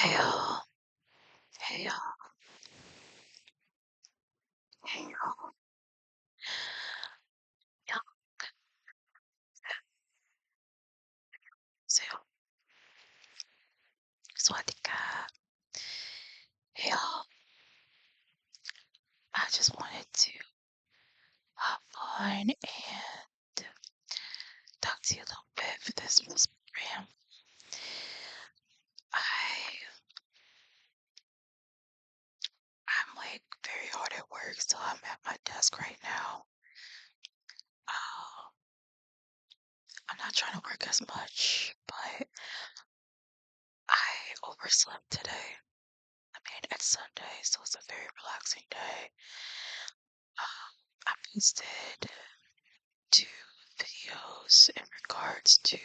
Hey y'all, hey y'all, hey y'all, y'all. So, swadika. Hey y'all, I just wanted to hop on and talk to you a little bit for this program. I'm like very hard at work, so I'm at my desk right now. Uh, I'm not trying to work as much, but I overslept today. I mean, it's Sunday, so it's a very relaxing day. I posted 2 videos in regards to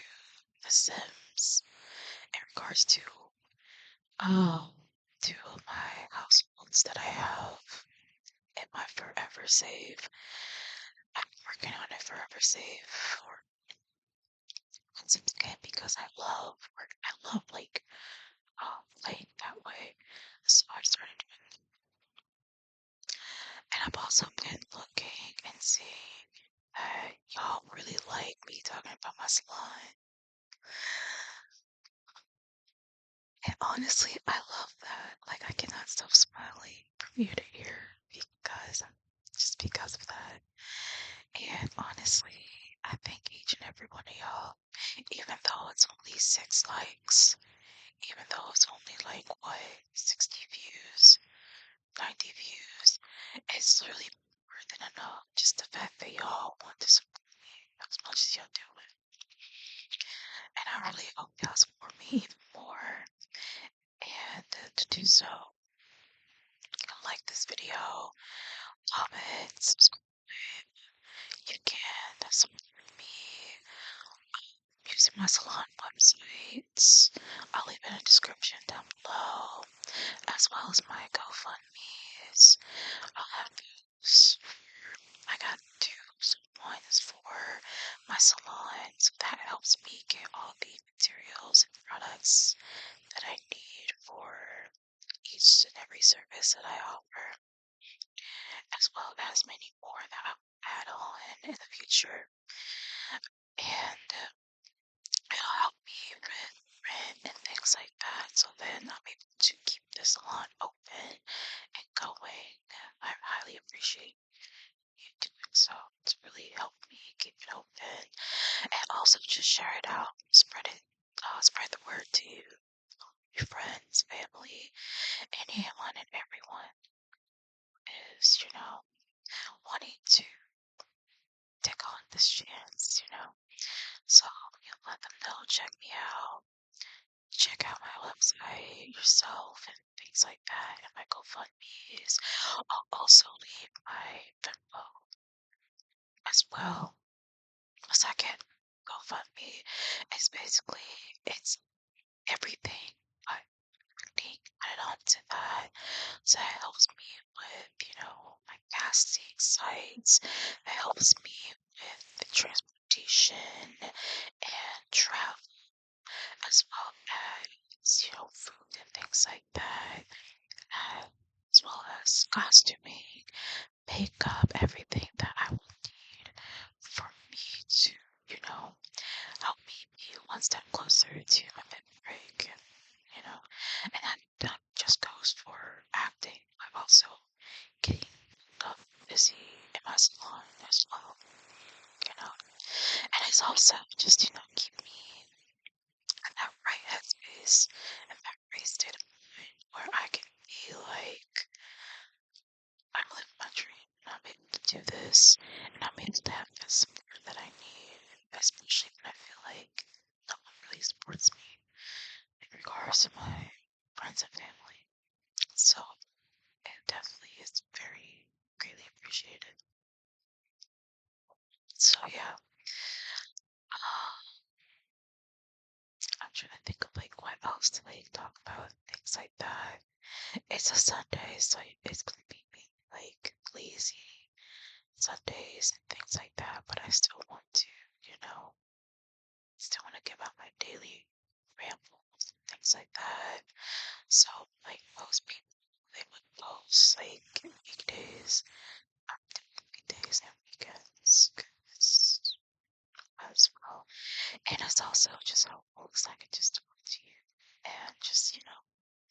The Sims, in regards to um 2 of my households that I have in my forever save. I'm working on a forever save for Sims again because I love work. I love like playing that way. So I started doing it. And I've also been looking and seeing that y'all really like me talking about my salon. And honestly, I love that. Like, I cannot stop smiling from ear to ear because of that. And honestly, I thank each and every one of y'all, even though it's only 6 likes, even though it's only like, what, 60 views, 90 views, it's really more than enough. Just the fact that y'all want to support me as much as y'all do it. And I really hope y'all support me even more. And to do so, like this video, comment, subscribe. You can support me using my salon websites. I'll leave it in the description down below, as well as my GoFundMe's. I'll have those. I got 2. So one is for my salon, so that helps me get all the materials and products that I need for each and every service that I offer, as well as many more that I'll add on in the future. And it'll help me with rent and things like that. So then I'm able to keep the salon open and going. I highly appreciate you doing so. It's really helped me keep it open. And also just share it out. Spread the word to your friends, family, anyone and everyone is, wanting to take on this chance. So you let them know, check me out. Check out my website yourself and things like that. And my GoFundMe's. I'll also leave my info as well. A second GoFundMe is basically it's everything I think added on to that. So it helps me with, my casting sites. It helps me with the transportation and travel, as well as, food and things like that, as well as costuming, makeup, everything that I will need for me to, help me be one step closer to my mid break. And that just goes for acting. I'm also getting busy in my salon as well, and it's also just, keep me in that right headspace and that right state of mind where I can be like, I'm living my dream and I'm able to do this and I'm able to have the support that I need, especially when I feel like no one really supports me in regards to my friends and family. So it definitely is very greatly appreciated. So yeah, I'm trying to think of like what else to like talk about, things like that. It's a Sunday, so it's gonna be like lazy Sundays and things like that. But I still want to, still want to give out my daily rambles and things like that. So, like most people, they would post like weekdays, weekdays and weekends, 'cause as well. And it's also just helpful because I can just talk to you and just,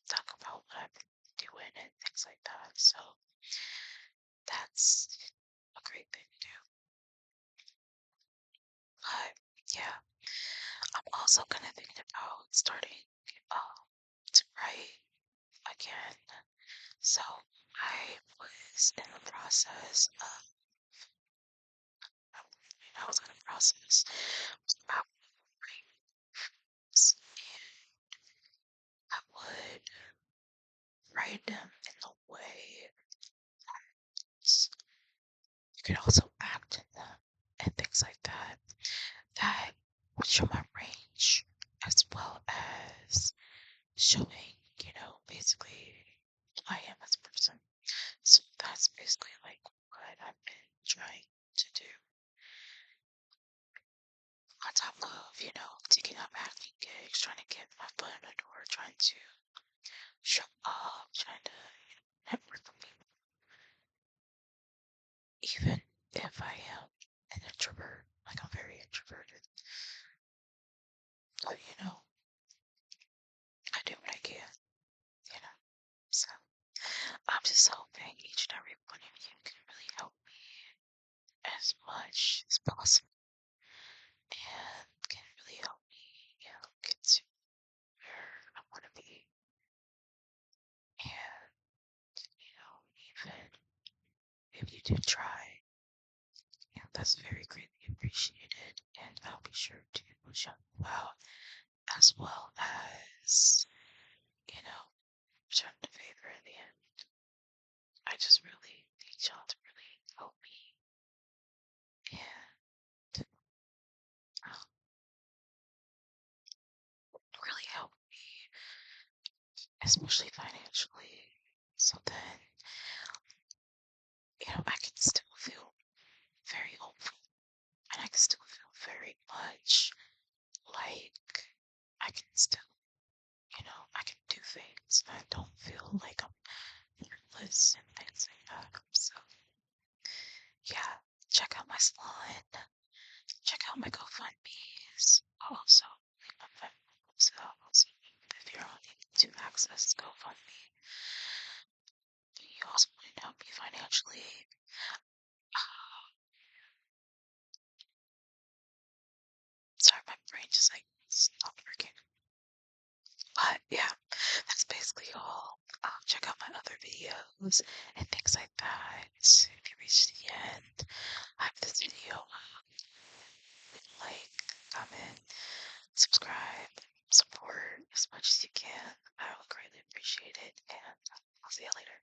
talk about what I've been doing and things like that. So that's a great thing to do. But yeah, I'm also kind of thinking about starting to write again. So I was in the process of, I was in the process about writing, and I would write them in the way that you could also act in them and things like that. That would show my range as well as showing, basically who I am as a person. So that's basically like what I've been trying to do. On top of, taking up acting gigs, trying to get my foot in the door, trying to show up, trying to, network with people. Even if I am an introvert, like I'm very introverted, but I do what I can, you know. So I'm just hoping each and every one of you can really help me as much as possible and can really help me, get to where I want to be. And, even if you do try, that's very greatly appreciated. And I'll be sure to shout you out as well as, you know, return the favor in the end. I just really need y'all to really help me and really help me, especially financially, so then, I can still feel very hopeful and I can still feel very much like I can still, I can do things. I don't feel like I'm worthless and things like that. So, yeah, check out my salon, check out my GoFundMe's. Also, link my phone. So, also, if you're unable to access GoFundMe, you also want to help me financially. Uh, sorry, my brain just like stopped working. But yeah, that's basically all. Check out my other videos and things like that. If you reach the end, like this video, like, comment, subscribe, support as much as you can. I will greatly appreciate it, and I'll see you later.